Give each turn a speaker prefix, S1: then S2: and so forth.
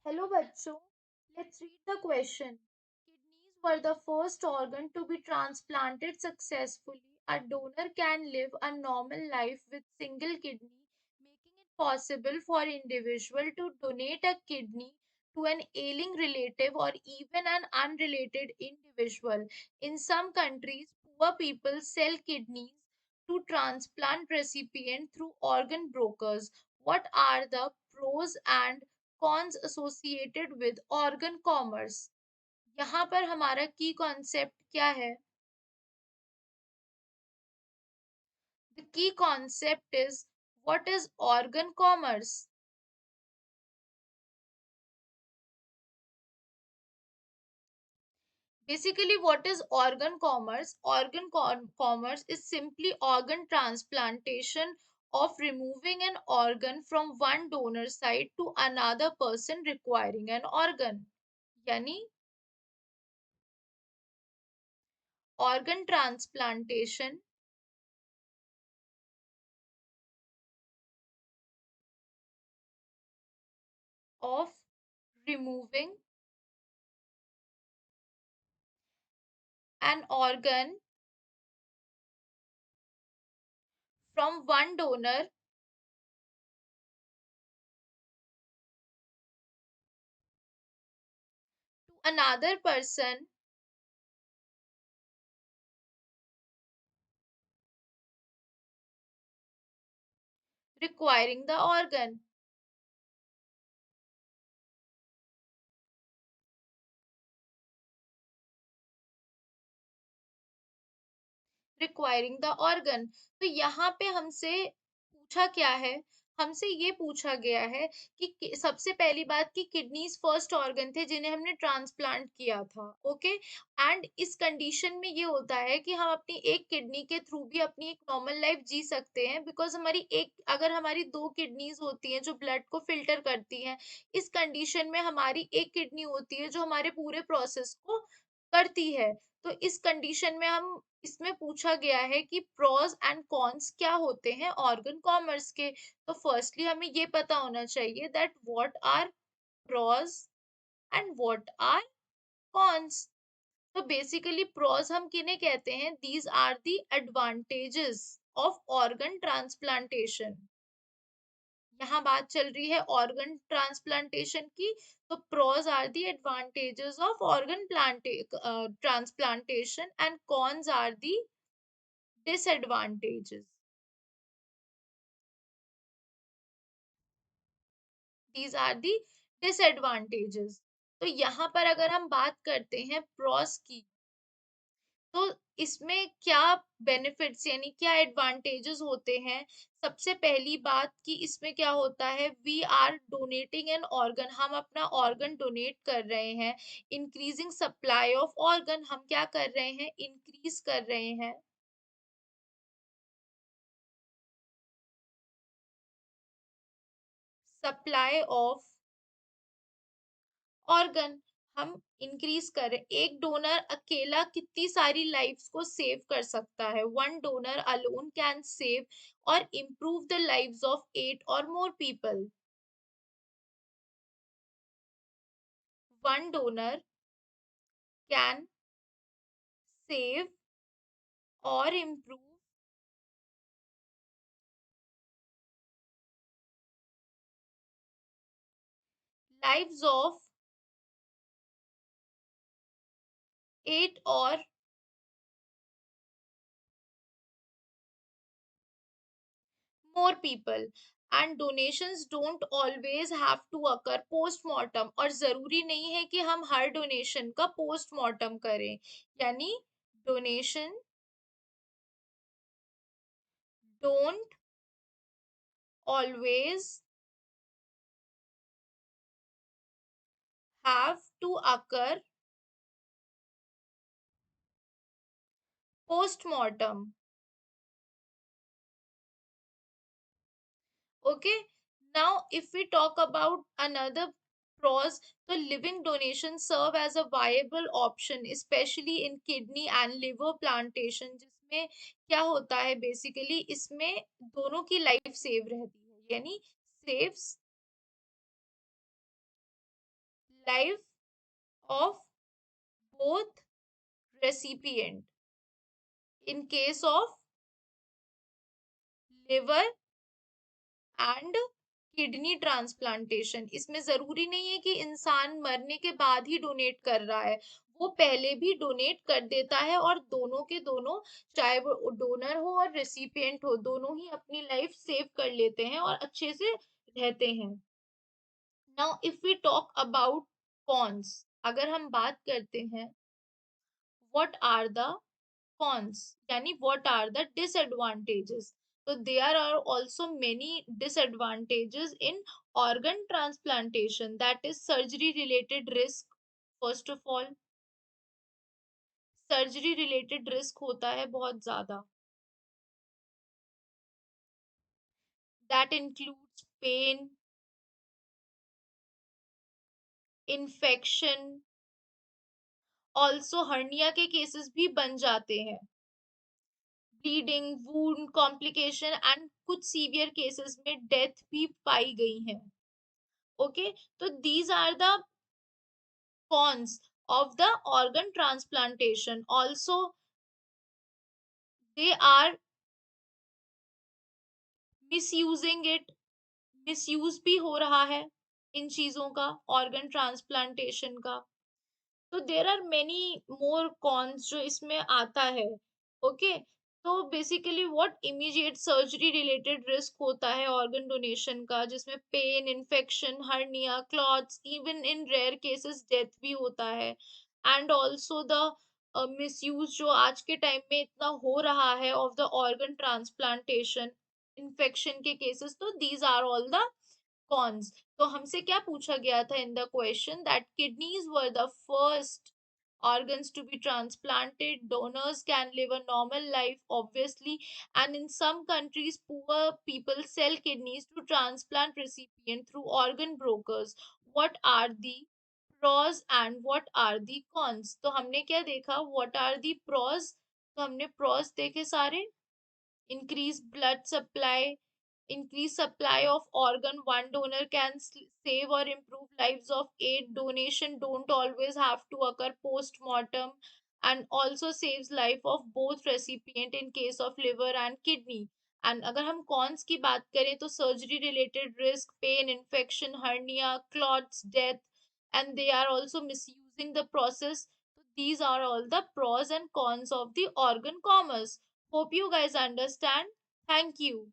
S1: Hello बच्चों, let's read the question. Kidneys were the first organ to be transplanted successfully. A donor can live a normal life with single kidney, making it possible for individual to donate a kidney to an ailing relative or even an unrelated individual. In some countries, poor people sell kidneys to transplant recipient through organ brokers. What are the pros and cons associated with organ commerce? यहाँ पर हमारा की concept क्या है? The key concept is what is organ commerce? Basically, what is organ commerce? Commerce is simply organ transplantation of removing an organ from one donor side to another person requiring an organ. यानी organ transplantation of removing an organ from one donor to another person requiring the organ. Requiring the organ. तो यहाँ पे हमसे पूछा क्या है? हमसे ये पूछा गया है कि सबसे पहली बात कि किडनीज फर्स्ट ऑर्गन थे जिन्हें हमने ट्रांसप्लांट किया था। ओके, एंड इस कंडीशन में ये होता है कि हम अपनी एक किडनी के थ्रू भी अपनी एक नॉर्मल लाइफ जी सकते हैं, बिकॉज हमारी एक अगर हमारी दो किडनीज होती हैं जो ब्लड को फिल्टर करती हैं, इस कंडीशन में हमारी एक किडनी होती है जो हमारे पूरे प्रोसेस को करती है। तो इस कंडीशन में हम इसमें पूछा गया है कि प्रोस एंड कॉन्स क्या होते हैं ऑर्गन कॉमर्स के। तो फर्स्टली हमें ये पता होना चाहिए that what are pros and what are cons. तो बेसिकली प्रोस हम किन्हें कहते हैं? These are the advantages of organ transplantation. यहाँ बात चल रही है ऑर्गन ट्रांसप्लांटेशन की। तो pros are the advantages of organ transplantation and cons are the disadvantages. These are the disadvantages. तो यहाँ पर अगर हम बात करते हैं प्रोस की, तो इसमें क्या बेनिफिट्स यानी क्या एडवांटेजेस होते हैं? सबसे पहली बात कि इसमें क्या होता है, we are donating an organ, हम अपना ऑर्गन डोनेट कर रहे हैं। इंक्रीजिंग सप्लाई ऑफ ऑर्गन, हम क्या कर रहे हैं? इंक्रीज कर रहे हैं सप्लाई ऑफ ऑर्गन, हम इंक्रीज करें। एक डोनर अकेला कितनी सारी लाइव्स को सेव कर सकता है? One donor alone can save और improve the lives of 8 or more people। One donor can save और improve lives of 8 or more people। And donations don't always have to occur postmortem, और जरूरी नहीं है कि हम हर डोनेशन का postmortem करें। यानी donation don't always have to occur post-mortem. Okay, now if we talk about another pros, so living donations serve as a viable option, especially in kidney and liver plantation, जिसमें क्या होता है basically, इसमें दोनों की life save रहती है, यानी saves life of both recipient in case of liver and kidney transplantation. इसमें जरूरी नहीं है कि इंसान मरने के बाद ही डोनेट कर रहा है, वो पहले भी डोनेट कर देता है, और दोनों के दोनों, चाहे वो डोनर हो और रेसिपिएंट हो, दोनों ही अपनी लाइफ सेव कर लेते हैं और अच्छे से रहते हैं। Now if we talk about cons, अगर हम बात करते हैं what are the cons, yani what are the disadvantages, so there are also many disadvantages in organ transplantation, that is surgery related risk। first of all, surgery related risk होता है बहुत ज्यादा, that includes pain, infection, also hernia के cases भी बन जाते हैं, bleeding, wound, complication and कुछ सीवियर केसेस में डेथ भी पाई गई है। ओके, तो these are the cons of the organ transplantation. Also, they are misusing it, misuse भी हो रहा है इन चीजों का, ऑर्गन ट्रांसप्लांटेशन का। तो there are many more cons जो इसमें आता है। ओके, तो basically what immediate surgery related risk होता है ऑर्गन डोनेशन का, जिसमें pain, infection, hernia, clots, even in rare cases death भी होता है। एंड ऑल्सो द मिसयूज जो आज के टाइम में इतना हो रहा है of the organ transplantation, infection के केसेस, तो these are all the cons. तो हमसे क्या पूछा गया था in the question, that kidneys were the first organs to be transplanted. Donors can live a normal life, obviously, and in some countries, poor people sell kidneys to transplant recipient through organ brokers. What are the pros and what are the cons? तो हमने क्या देखा, what are the pros? तो हमने pros देखे सारे, increase blood supply, increase supply of organ, one donor can save or improve lives of eight, donation don't always have to occur post mortem, and also saves life of both recipient in case of liver and kidney। And अगर हम cons की बात करें तो surgery related risk, pain, infection, hernia, clots, death, and they are also misusing the process। So these are all the pros and cons of the organ commerce। Hope you guys understand. Thank you.